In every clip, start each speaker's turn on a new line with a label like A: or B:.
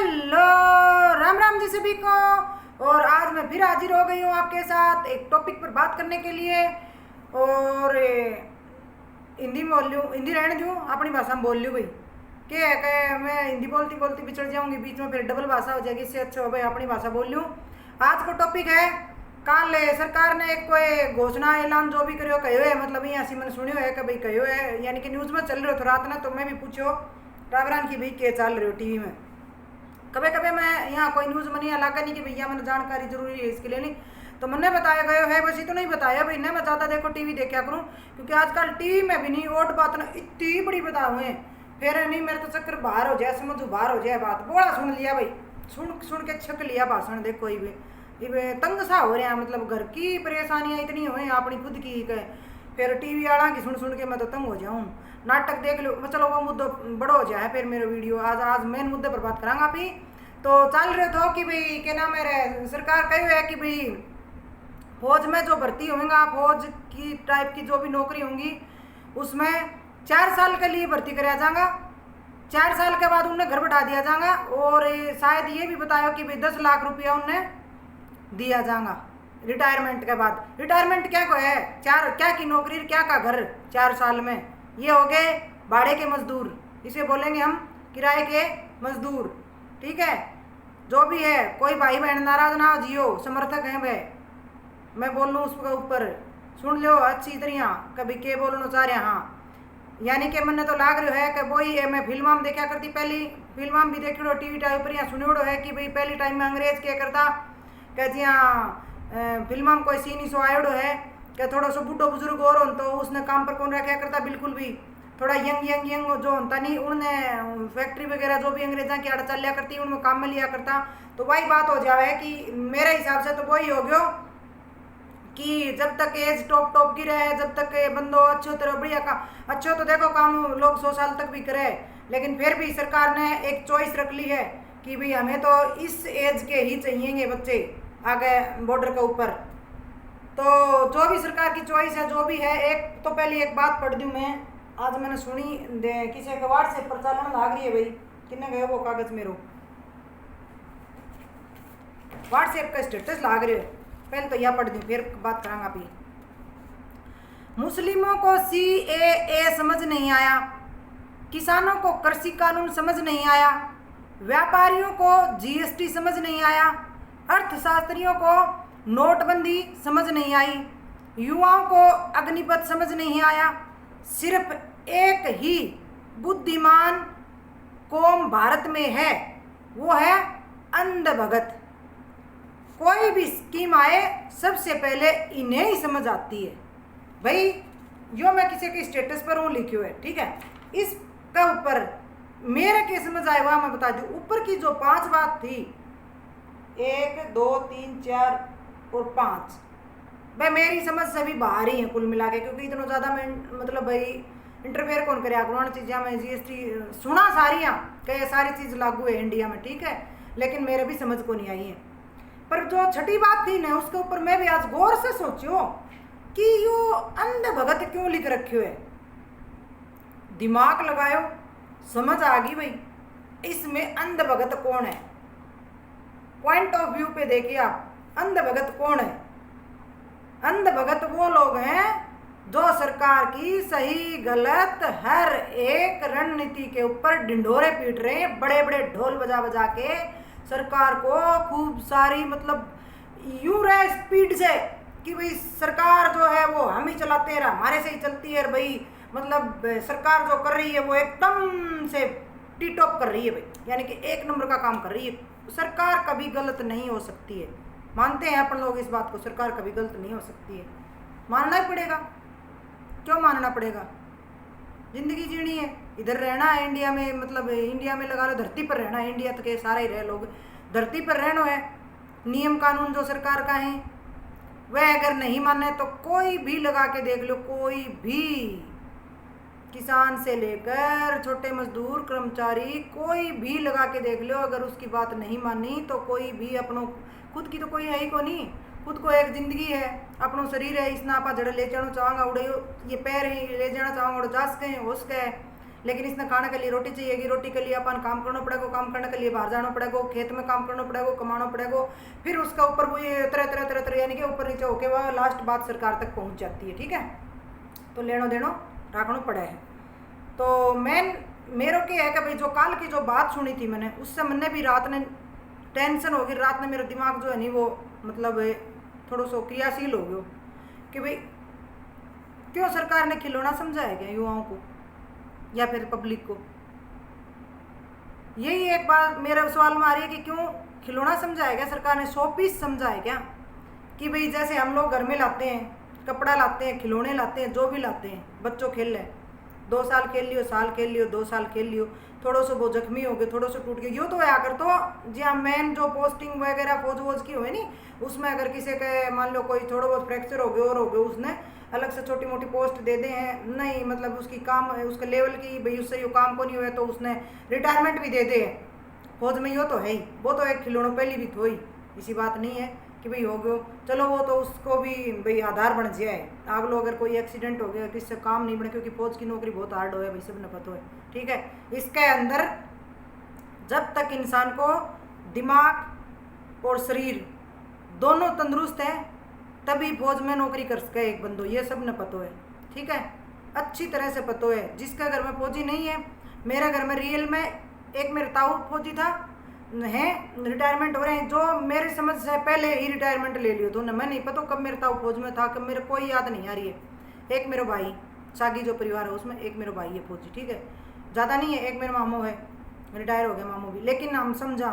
A: Hello, Ram Ram ji सभी को। और आज मैं फिर हाजिर हो गई हूँ आपके साथ एक टॉपिक पर बात करने के लिए। और हिंदी में बोल लूँ, हिंदी रहने दूँ, अपनी भाषा में बोल लूँ भाई। क्या है कि मैं हिंदी बोलती बोलती बिछड़ जाऊँगी बीच में, फिर डबल भाषा हो जाएगी। इससे अच्छा हो भाई अपनी भाषा बोल लूँ। आज का टॉपिक है, कल सरकार ने एक कोई घोषणा ऐलान जो भी करो कहो है, मतलब यहाँ से मैंने सुनियो है कि भाई कहो है, यानी कि न्यूज़ में चल रहे हो तो रात ना, तो मैं भी पूछो टावरान की भाई क्या चल रहे हो टीवी में। कभी कभी मैं यहाँ कोई न्यूज़ में नहीं अलाका नहीं कि भैया मैंने जानकारी जरूरी है इसके लिए नहीं, तो मैंने बताया गया है, बस ये तो नहीं बताया भाई ने मैं ज़्यादा देखो टीवी देखा करूँ, क्योंकि आजकल टीवी में भी नहीं ओट बात ना इतनी बड़ी बता हुए फिर नहीं, मेरे तो चक्कर बाहर हो जाए, समझो बाहर हो जाए बात, बोला सुन लिया भाई, सुन सुन के छक लिया भाषण। देखो ये तंग सा हो रहा है, मतलब घर की परेशानियाँ इतनी हुई अपनी खुद की कह, फिर टीवी आड़ा की सुन सुन के मैं तो तंग हो जाऊँ। नाटक देख लो, चलो वो मुद्दा बड़ा हो जाए फिर मेरा वीडियो। आज आज मेन मुद्दे पर बात करांगा अभी। तो चल रहे थे कि भाई क्या नाम है, सरकार कही है कि भाई फौज में जो भर्ती होंगे, फौज की टाइप की जो भी नौकरी होंगी उसमें 4 साल के लिए भर्ती कराया जाएगा। 4 साल के बाद उन्हें घर बैठा दिया जाएगा। और शायद ये भी बताया कि भाई 10 लाख रुपया उन्हें दिया जाएगा रिटायरमेंट के बाद। रिटायरमेंट क्या को है, चार क्या की नौकरी क्या का घर 4 साल में। ये हो गए भाड़े के मजदूर, इसे बोलेंगे हम किराए के मजदूर, ठीक है। जो भी है, कोई भाई बहन नाराज ना हो जियो, समर्थक हैं वे, मैं बोल लूँ उसके ऊपर सुन लो अच्छी तरह कभी के बोलना चाह रहे। हाँ, यानी कि मैंने तो लाग रहा है कि वही है, मैं फिल्मा में देखा करती, पहली फिल्मा में भी देखी टीवी टाइप पर यहाँ सुनियोड़ो है कि भाई पहली टाइम में अंग्रेज क्या करता कि जियाँ फिल्मा में कोई सीन सो आयोड़ो है कि थोड़ा सा बुढ़ो बुजुर्ग और हो तो उसने काम पर कौन रखा करता, बिल्कुल भी थोड़ा यंग यंग यंग जो होता नहीं, उन्हें फैक्ट्री वगैरह जो भी अंग्रेजा की आड़ चल लिया करती उनमें काम में लिया करता। तो वही बात हो जाए कि मेरे हिसाब से तो वही हो गयो कि जब तक एज टॉप टॉप की रहे, जब तक बंदो अच्छो तरह बढ़िया का अच्छो तो देखो काम लोग 100 साल तक भी करे, लेकिन फिर भी सरकार ने एक चॉइस रख ली है कि भाई हमें तो इस एज के ही चाहिए बच्चे आगे बॉर्डर के ऊपर। तो जो भी सरकार की चॉइस है जो भी है, एक तो पहले एक बात पढ़ दूँ मैं, आज मैंने सुनी किसी के व्हाट्सएप पर चलन लाग रही है भाई, किन्ने गए वो कागज मेरो व्हाट्सएप का स्टेटस लाग रहे हो, पहले तो यह पढ़ दूँ फिर बात करांगा अभी। मुस्लिमों को CAA समझ नहीं आया, किसानों को कृषि कानून समझ नहीं आया, व्यापारियों को GST समझ नहीं आया, अर्थशास्त्रियों को नोटबंदी समझ नहीं आई, युवाओं को अग्निपथ समझ नहीं आया। सिर्फ एक ही बुद्धिमान कौम भारत में है, वो है अंधभगत। कोई भी स्कीम आए सबसे पहले इन्हें ही समझ आती है भाई। जो मैं किसी के स्टेटस पर हूँ लिखी है, ठीक है, इसका ऊपर मेरे के समझ आए हुआ मैं बता दूँ। ऊपर की जो 5 बात थी, 1 2 3 4 और 5, भाई मेरी समझ से भी बाहर ही है कुल मिला के, क्योंकि इतना ज़्यादा मैं मतलब भाई इंटरफेयर कौन करे आग्रहण चीज़ें में। GST सुना सारियाँ कि सारी चीज़ लागू है इंडिया में, ठीक है, लेकिन मेरे भी समझ को नहीं आई है। पर जो छठी बात थी ना, उसके ऊपर मैं भी आज गौर से सोचो कि यो अंधभगत क्यों लिख रखे है। दिमाग लगायो, समझ आ गई भाई इसमें अंधभगत कौन है। पॉइंट ऑफ व्यू पे देखिए आप, अंधभगत कौन है। अंधभगत वो लोग हैं जो सरकार की सही गलत हर एक रणनीति के ऊपर ढिंढोरे पीट रहे हैं, बड़े बड़े ढोल बजा बजा के सरकार को खूब सारी मतलब यूं रहे स्पीड से कि भाई सरकार जो है वो हम ही चलाते हैं, हमारे से ही चलती है भाई। मतलब सरकार जो कर रही है वो एकदम से टी-टॉप कर रही है भाई, यानी कि 1 नंबर का काम कर रही है। सरकार कभी गलत नहीं हो सकती है, मानते हैं अपन लोग इस बात को, सरकार कभी गलत नहीं हो सकती है, मानना ही पड़ेगा। क्यों मानना पड़ेगा, जिंदगी जीनी है, इधर रहना है इंडिया में, मतलब इंडिया में लगा लो धरती पर रहना है, इंडिया तो के सारे ही रहे लोग धरती पर रहना है। नियम कानून जो सरकार का है वह अगर नहीं माने तो कोई भी लगा के देख लो, कोई भी किसान से लेकर छोटे मजदूर कर्मचारी कोई भी लगा के देख लो, अगर उसकी बात नहीं मानी तो कोई भी अपनों खुद की तो कोई है ही को नहीं, खुद को एक जिंदगी है, अपनों शरीर है, इसना आप जड़े ले जाना चाहूँगा उड़े, ये पैर है ले जाना चाहूँगा उड़ जा सके हो सके, लेकिन इसने खाने के लिए रोटी चाहिएगी, रोटी के लिए अपन काम करना पड़ेगा, काम करने के लिए बाहर जाना पड़ेगा, खेत में काम करना पड़ेगा, कमाना पड़ेगा, फिर उसका ऊपर वो ये तरह तरह तरह तरह यानी कि ऊपर नीचे होके वह लास्ट बात सरकार तक पहुँच जाती है। ठीक है, तो लेनो देनो रखना पड़ा है। तो मेरे के है कि भाई जो काल की जो बात सुनी थी मैंने, उससे मैंने भी रात ने टेंशन हो गई, रात में मेरा दिमाग जो है नहीं वो मतलब थोड़ा सा क्रियाशील हो गया कि भाई क्यों सरकार ने खिलौना समझाया क्या युवाओं को या फिर पब्लिक को। यही एक बात मेरे सवाल में आ रही है कि क्यों खिलौना समझाया गया सरकार ने, 100 पीस समझाया क्या कि भाई जैसे हम लोग घर में लाते हैं, कपड़ा लाते हैं, खिलौने लाते हैं, जो भी लाते हैं, बच्चों खेल रहे 2 साल खेल लियो, साल खेल लियो, 2 साल खेल लियो, थोड़ा सा वो जख्मी हो गए, थोड़ा सा टूट गए, यूँ तो है। अगर तो जी हाँ मेन जो पोस्टिंग वगैरह फौज वोज की हुए नहीं, उसमें अगर किसी के मान लो कोई थोड़ा बहुत फ्रैक्चर हो गया और हो गया, उसने अलग से छोटी मोटी पोस्ट दे दे हैं, नहीं मतलब उसकी काम उसके लेवल की भाई उससे यो काम को नहीं हुआ तो उसने रिटायरमेंट भी दे दे फौज में, यो तो है ही, वो तो एक खिलौनों पहली भी तो ही, इसी बात नहीं है कि भाई हो गयो चलो वो तो उसको भी भाई आधार बन जाए। आग लो अगर कोई एक्सीडेंट हो गया किससे काम नहीं बने, क्योंकि फौज की नौकरी बहुत हार्ड हो है भाई, सबने पता है। ठीक है, इसके अंदर जब तक इंसान को दिमाग और शरीर दोनों तंदुरुस्त है तभी फौज में नौकरी कर सके एक बंदो, ये सब ने पता है। ठीक है, अच्छी तरह से पता है। जिसका घर में फौजी नहीं है, मेरे घर में रियल में एक मेरे ताऊ फौजी था है, रिटायरमेंट हो रहे हैं, जो मेरे समझ से पहले ही रिटायरमेंट ले लियो तो मैं नहीं पता कब मेरे ताऊ फौज में था, कब मेरे कोई याद नहीं आ रही है। एक मेरा भाई सागी जो परिवार है उसमें एक मेरा भाई है फौजी, ठीक है, ज़्यादा नहीं है, एक मेरा मामू है रिटायर हो गया मामू भी। लेकिन हम समझा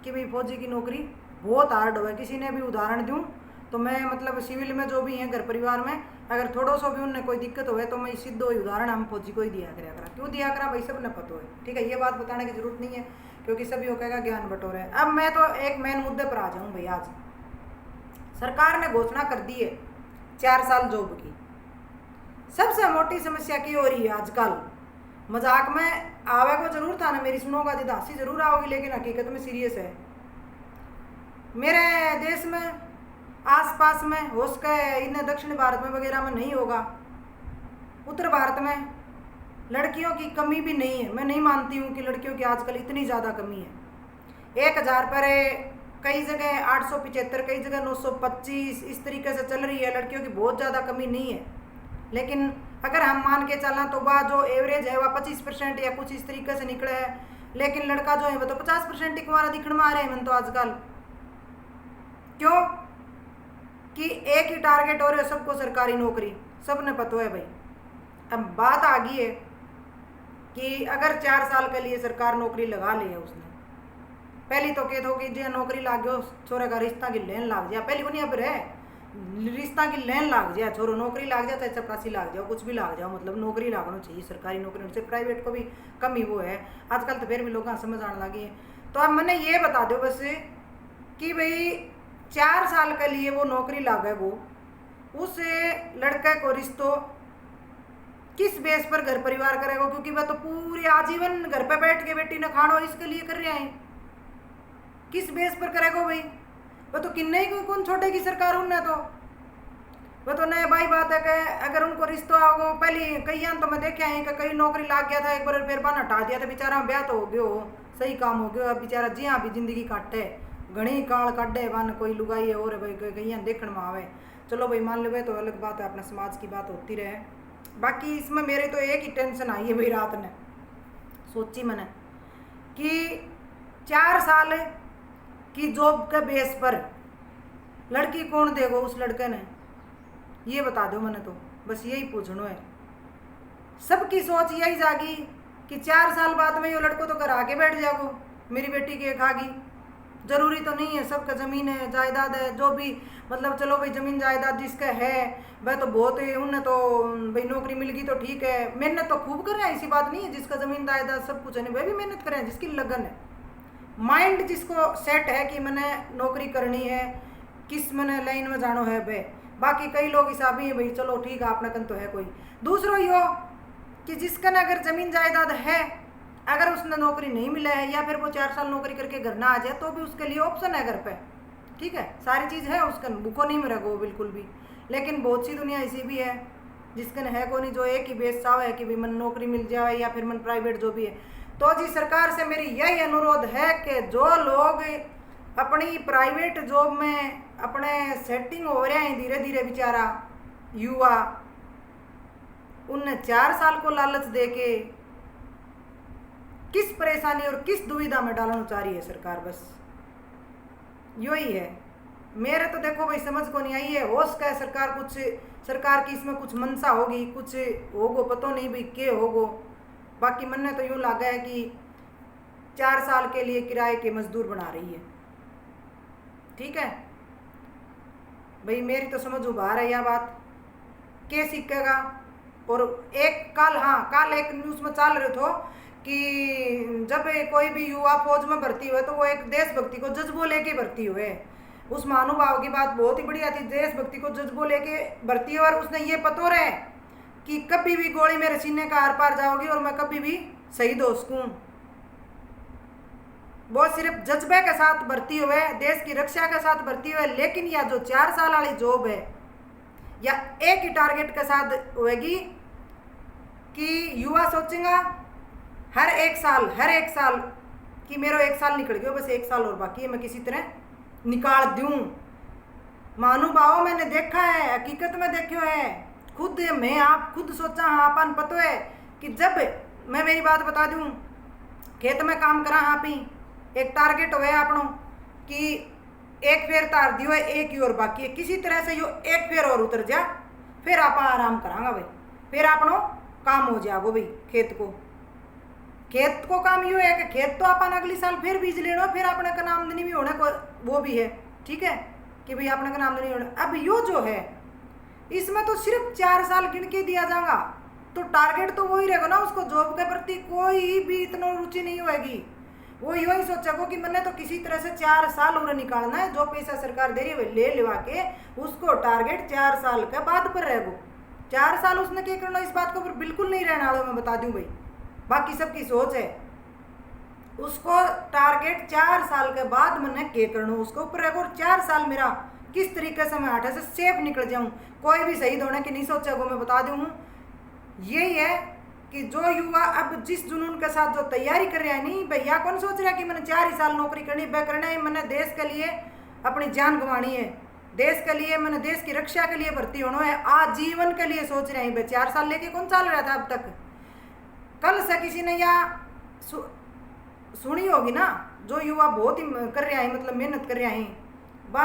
A: कि भाई फौजी की नौकरी बहुत हार्ड हो। किसी ने भी उदाहरण दूँ तो मैं मतलब सिविल में जो भी हैं घर परिवार में अगर थोड़ा सा भी उनने कोई दिक्कत हो तो मैं सिद्ध हो उदाहरण हम फौजी को ही दिया करा। क्यों दिया करा भाई, सब ने पता है। ठीक है, ये बात बताने की जरूरत नहीं है क्योंकि सभी हो कहेगा ज्ञान बटोरे। अब मैं तो एक मेन मुद्दे पर आ जाऊँ भाई। आज सरकार ने घोषणा कर दी है 4 साल जॉब की। सबसे मोटी समस्या की हो रही है आजकल, मजाक में आवे को जरूर था ना, मेरी सुनोगा जिद हंसी जरूर आओगी लेकिन हकीकत में सीरियस है। मेरे देश में आसपास में हो सके इन्हें दक्षिण भारत में वगैरह में नहीं होगा, उत्तर भारत में लड़कियों की कमी भी नहीं है। मैं नहीं मानती हूँ कि लड़कियों की आजकल इतनी ज़्यादा कमी है। 1000 पर कई जगह 875, कई जगह 925, इस तरीके से चल रही है। लड़कियों की बहुत ज़्यादा कमी नहीं है, लेकिन अगर हम मान के चलना तो वह जो एवरेज है वह 25% या कुछ इस तरीके से निकले है। लेकिन लड़का जो है वह तो 50% ही कुमारा दिखण में आ रहे हैं मन तो आजकल। क्यों कि एक ही टारगेट हो रहे हो सबको, सरकारी नौकरी, सब ने पता है भाई। अब बात आ गई है कि अगर 4 साल के लिए सरकार नौकरी लगा ली है उसने, पहली तो कह दो कि जो नौकरी लाग गयो छोरे का रिश्ता की लेन लाग जाए, पहली उन्हीं पर है रिश्ता की लेन लाग जाए, छोरो नौकरी लाग जाए चाहे चपरासी लाग जाओ, कुछ भी लाग जाओ, मतलब नौकरी लागना चाहिए सरकारी नौकरी से। प्राइवेट को भी कम ही वो है आजकल, तो फिर भी लोग समझ आने लगे हैं। तो अब मैंने ये बता दो बस कि भाई 4 साल के लिए वो नौकरी लागे, वो उस लड़के को रिश्तों किस बेस पर घर परिवार करेगा, क्योंकि वह तो पूरी आजीवन घर पे बैठ के बेटी ने खानो इसके लिए कर रहे हैं। किस बेस पर करेगा भाई, वह तो किन्ने ही कौन छोड़ेगी सरकार उन्हें, तो वह तो नए भाई बात है कि अगर उनको रिश्ता आओ पहले कई तो मैं देखे हैं कि कई नौकरी लाग गया था, एक बार फिर बन हटा दिया था, बेचारा ब्याह तो हो गयो, सही काम हो गया, बेचारा जी हाँ भी जिंदगी काटे घनी काल काटे बन कोई लुगाई है और भाई कई देखने में आवे। चलो भाई मान लो तो अलग बात है, अपना समाज की बात होती रहे। बाकी इसमें मेरे तो एक ही टेंशन आई है भाई, रात ने सोची मैंने कि 4 साल की जॉब के बेस पर लड़की कौन देगा उस लड़के ने, ये बता दो मैंने तो बस यही पूछना है। सबकी सोच यही जागी कि 4 साल बाद में ये लड़को तो घर आके बैठ जाओ मेरी बेटी के खागी। जरूरी तो नहीं है, सबका ज़मीन है जायदाद है जो भी, मतलब चलो भाई ज़मीन जायदाद जिसका है वह तो बहुत है, उन्हें तो भाई नौकरी मिल गई तो ठीक है, मेहनत तो खूब कर रहे हैं, ऐसी बात नहीं है। जिसका ज़मीन जायदाद सब कुछ है नहीं वह भी मेहनत कर रहे हैं, जिसकी लगन है, माइंड जिसको सेट है कि मैंने नौकरी करनी है, किस मैंने लाइन में जानो है भाई। बाकी कई लोग हिसाबी है भाई, चलो ठीक है अपना कन तो है कोई। दूसरों यो कि जिसकन अगर ज़मीन जायदाद है, अगर उसने नौकरी नहीं मिला है या फिर वो 4 साल नौकरी करके घर ना आ जाए तो भी उसके लिए ऑप्शन है घर पे, ठीक है, सारी चीज़ है उसका, भूखो नहीं मरेगा वो बिल्कुल भी। लेकिन बहुत सी दुनिया ऐसी भी है जिसके है को नहीं, जो एक ही बेस चाव है कि भाई मन नौकरी मिल जाए या फिर मन प्राइवेट जो भी है। तो जी सरकार से मेरी यही अनुरोध है कि जो लोग अपनी प्राइवेट जॉब में अपने सेटिंग हो रहे हैं धीरे धीरे बेचारा युवा, उन्हें 4 साल को लालच दे के किस परेशानी और किस दुविधा में डालना चाह रही है सरकार, बस यही है। मेरे तो देखो भाई समझ को नहीं आई है, होश का है सरकार, कुछ सरकार की इसमें कुछ मनसा होगी, कुछ होगो पता नहीं भाई के होगो। बाकी मन ने तो यूँ लगा है कि 4 साल के लिए किराए के मजदूर बना रही है। ठीक है भाई, मेरी तो समझ उबार है यह बात, के सीखेगा। और एक कल एक न्यूज़ में चल रहे थे कि जब कोई भी युवा फौज में भर्ती हुए तो वो एक देशभक्ति को जज्बो लेके भर्ती हुए। उस महानुभाव की बात बहुत ही बढ़िया थी, देशभक्ति को जज्बो लेके भर्ती हुआ, और उसने ये पतो रहे कि कभी भी गोली मेरे सीने का आर पार जाओगी और मैं कभी भी शहीद हो सकूं। वो सिर्फ जज्बे के साथ भर्ती हुए, देश की रक्षा के साथ भर्ती हुए। लेकिन यह जो 4 साल वाली जॉब है या एक ही टारगेट के साथ होगी कि युवा सोचेगा हर एक साल कि मेरा 1 साल निकल गया, बस 1 साल और बाकी है, मैं किसी तरह निकाल दूं। महानुभावों मैंने देखा है, हकीकत में देखे है, खुद मैं आप खुद सोचा हाँ अपन पता है कि जब मैं मेरी बात बता दूं, खेत में काम करा हाँ पी, एक टारगेट हुआ आपनों कि एक फेर तार दियो है, एक ही और बाकी है, किसी तरह से यो एक फेर और उतर जा, फिर आप आराम करांगा भाई, फिर आपनों काम हो जाएगो भाई। खेत को काम यूँ है कि खेत तो अपन अगली साल फिर बीज लेना, फिर अपने का आमदनी भी होने को वो भी है। ठीक है कि भाई अपने का आमदनी होने। अब यो जो है इसमें तो सिर्फ 4 साल गिन के दिया जाएगा, तो टारगेट तो वही रहेगा ना, उसको जॉब के प्रति कोई भी इतना रुचि नहीं होगी। वो यू ही सोचेगा कि मैंने तो किसी तरह से 4 साल और निकालना है, जो पैसा सरकार दे रही है ले लिवा के उसको टारगेट 4 साल के बाद पर रहेगा। 4 साल उसने क्या करना, इस बात के ऊपर बिल्कुल नहीं रहने वाला, मैं बता दूं भाई, बाकी सबकी सोच है। उसको टारगेट 4 साल के बाद मैंने क्या करना उसको ऊपर रहेगा, और 4 साल मेरा किस तरीके से मैं आटे से सेफ निकल जाऊं, कोई भी शहीद होने की नहीं सोचेगा। मैं बता दूं यही है कि जो युवा अब जिस जुनून के साथ जो तैयारी कर रहा है, नहीं भैया कौन सोच रहा है कि मैंने 4 ही साल नौकरी करनी है, करना है, मैंने देश के लिए अपनी जान गंवानी है, देश के लिए मैंने देश की रक्षा के लिए भर्ती होना है, आजीवन के लिए सोच रहे हैं भाई। 4 साल लेके कौन चल रहा था अब तक। कल से किसी ने या सुनी होगी ना, जो युवा बहुत ही कर रहा है, मतलब मेहनत कर रहा है, बा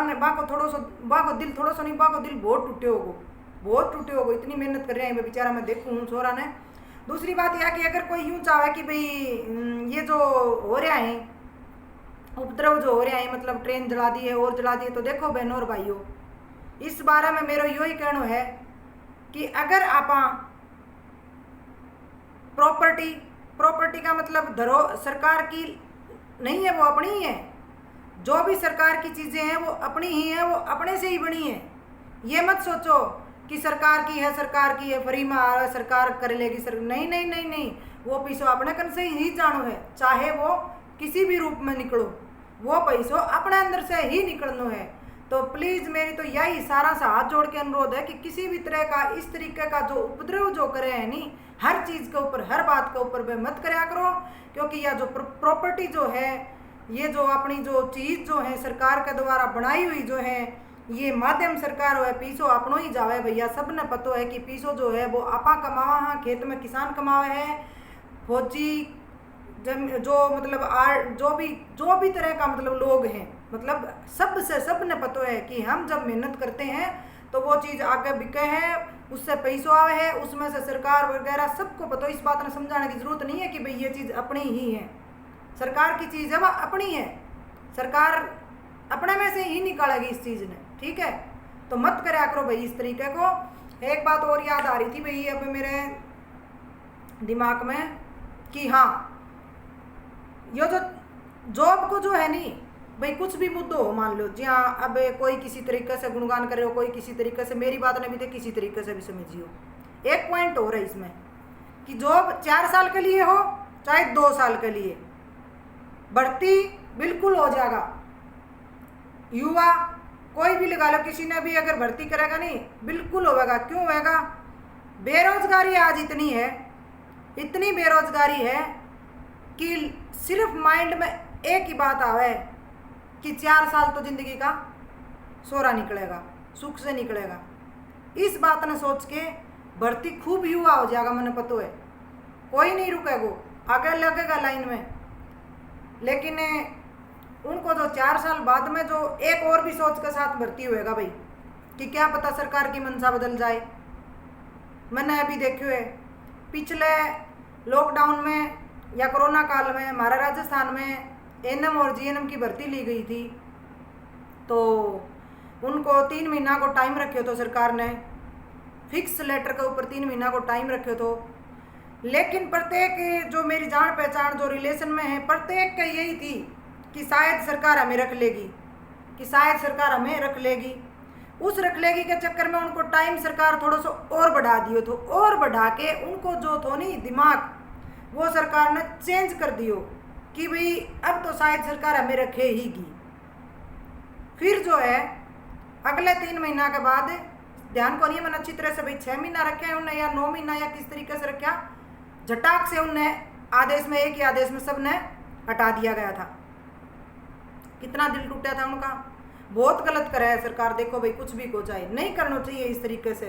A: को दिल थोड़ा सा नहीं, बा को दिल बहुत टूटे होगो, इतनी मेहनत कर रहे हैं बेचारा, मैं देखूँ छोरा ने। दूसरी बात यह कि अगर कोई यूँ चाहे कि भाई ये जो हो रहा है उपद्रव जो हो रहा है, मतलब ट्रेन जला दी है और जला दी है, तो देखो बहनों और भाइयों, इस बारे में मेरा यो ही कहना है कि अगर आप प्रॉपर्टी का मतलब धरो सरकार की नहीं है, वो अपनी ही है। जो भी सरकार की चीज़ें हैं वो अपनी ही है, वो अपने से ही बनी है। ये मत सोचो कि सरकार की है फ्री में आ रहा है, सरकार कर लेगी सर, नहीं, वो पैसों अपने कन से ही जानो है, चाहे वो किसी भी रूप में निकलो, वो पैसों अपने अंदर से ही निकलना है। तो प्लीज़ मेरी तो यही सारा सा हाथ जोड़ के अनुरोध है कि किसी भी तरह का इस तरीके का जो उपद्रव जो करे है नहीं, हर चीज़ के ऊपर हर बात के ऊपर वे मत कराया करो, क्योंकि यह जो प्रॉपर्टी जो है, ये जो अपनी जो चीज़ जो है सरकार के द्वारा बनाई हुई जो है, ये माध्यम सरकार हो है, पीसो अपनों ही जावे भैया। सब ने पतो है कि पीसो जो है वो आपा कमावा, हाँ खेत में किसान कमावे है, फौजी जो मतलब जो भी तरह का मतलब लोग हैं, मतलब सब ने पतो है कि हम जब मेहनत करते हैं तो वो चीज़ आगे बिके है, उससे पैसों आवे है, उसमें से सरकार वगैरह सबको पता। इस बात ने समझाने की जरूरत नहीं है कि भाई ये चीज़ अपनी ही है, सरकार की चीज़ है वह अपनी है, सरकार अपने में से ही निकालेगी इस चीज़ ने। ठीक है, तो मत कराया करो भाई इस तरीके को। एक बात और याद आ रही थी भाई अब मेरे दिमाग में कि हाँ, ये जो जॉब को जो है नहीं भाई, कुछ भी मुद्दा हो मान लो जी, हाँ अब कोई किसी तरीके से गुणगान करे हो, कोई किसी तरीके से मेरी बात ने भी थे किसी तरीके से भी समझियो। एक पॉइंट हो रहा है इसमें कि जॉब 4 साल के लिए हो चाहे 2 साल के लिए, भर्ती बिल्कुल हो जाएगा। युवा कोई भी लगा लो, किसी ने भी अगर भर्ती करेगा नहीं बिल्कुल होगा। क्यों होगा? बेरोजगारी आज इतनी बेरोजगारी है कि सिर्फ माइंड में एक ही बात आवे कि 4 साल तो जिंदगी का सोरा निकलेगा, सुख से निकलेगा। इस बात ने सोच के भर्ती खूब युवा हो जाएगा, मैंने पता है, कोई नहीं रुकेगा, आगे लगेगा लाइन में। लेकिन उनको जो 4 साल बाद में जो एक और भी सोच के साथ भर्ती होएगा भाई, कि क्या पता सरकार की मंशा बदल जाए। मैंने अभी देखो है पिछले लॉकडाउन में या कोरोना काल में हमारा राजस्थान में एनएम और जीएनएम की भर्ती ली गई थी, तो उनको 3 महीना को टाइम रखे तो सरकार ने, फिक्स लेटर के ऊपर 3 महीना को टाइम रखे तो। लेकिन प्रत्येक जो मेरी जान पहचान जो रिलेशन में है, प्रत्येक का यही थी कि शायद सरकार हमें रख लेगी, कि शायद सरकार हमें रख लेगी। उस रख लेगी के चक्कर में उनको टाइम सरकार थोड़ा सा और बढ़ा दियो, तो और बढ़ा के उनको जो थो नहीं दिमाग, वो सरकार ने चेंज कर दियो कि भाई अब तो शायद सरकार हमें रखे ही गी। फिर जो है अगले 3 महीना के बाद, ध्यान को नहीं मैंने अच्छी तरह से, भाई 6 महीना रखे हैं उन्हें या 9 महीना या किस तरीके से रखा, झटाक से उन्हें आदेश में, एक ही आदेश में सबने हटा दिया गया था। कितना दिल टूटा था उनका। बहुत गलत करा है सरकार। देखो भाई कुछ भी को चाहे नहीं करना चाहिए इस तरीके से।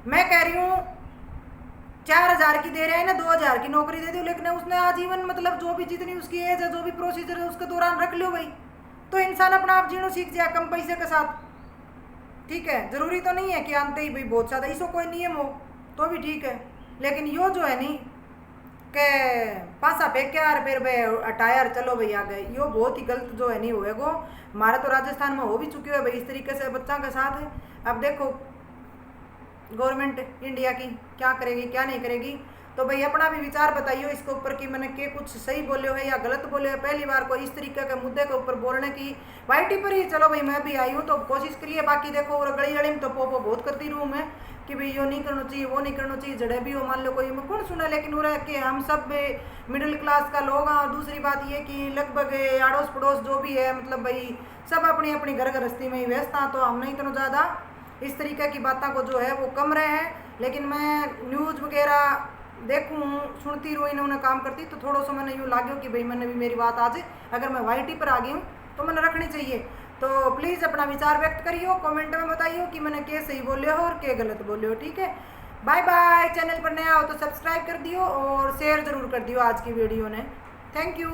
A: मैं कह रही हूँ 4000 की दे रहे हैं ना, 2000 की नौकरी दे दो, लेकिन उसने आजीवन मतलब जो भी जितनी उसकी एज है, जो भी प्रोसीजर है उसके दौरान रख लो भाई, तो इंसान अपना आप जीना सीख जाए कम पैसे के साथ। ठीक है, जरूरी तो नहीं है कि आनते ही भाई बहुत ज़्यादा, इसको कोई नियम हो तो भी ठीक है। लेकिन यो जो है नहीं के पासा फेंक यार फिर भाई हटाया चलो भाई आ गए, यो बहुत ही गलत जो है नहीं होएगो। हमारा तो राजस्थान में हो भी चुके हो भाई इस तरीके से बच्चों के साथ है। अब देखो गवर्नमेंट इंडिया की क्या करेगी क्या नहीं करेगी, तो भाई अपना भी विचार बताइए इसके ऊपर कि मैंने के कुछ सही बोले हो या गलत बोले हो। पहली बार को इस तरीके के मुद्दे के ऊपर बोलने की वाईटी पर ही चलो भाई मैं भी आई हूँ तो कोशिश करिए। बाकी देखो और गली गली में तो पोपो बहुत करती रहूँ मैं कि भाई यो नहीं करना चाहिए वो नहीं करना चाहिए, जड़े भी हो मान लो कोई मैं कौन सुना, लेकिन वो कि हम सब मिडिल क्लास का लोग हैं। और दूसरी बात ये कि लगभग आड़ोस पड़ोस जो भी है मतलब भाई सब अपनी अपनी घर गृहस्थी में ही व्यस्त हैं, तो हम नहीं इतना ज़्यादा इस तरीके की बातों को जो है वो कम रहे हैं। लेकिन मैं न्यूज़ वगैरह देखूँ सुनती रहूँ इन्होंने काम करती, तो थोड़ा सा मैंने यूँ लागो कि भाई मैंने भी मेरी बात आज अगर मैं वाईटी पर आ गई हूँ तो मैंने रखनी चाहिए। तो प्लीज़ अपना विचार व्यक्त करियो, कमेंट में बताइए कि मैंने क्या सही बोले हो और क्या गलत बोले हो। ठीक है, बाय बाय। चैनल पर नया हो तो सब्सक्राइब कर दियो और शेयर ज़रूर कर दियो आज की वीडियो ने। Thank you.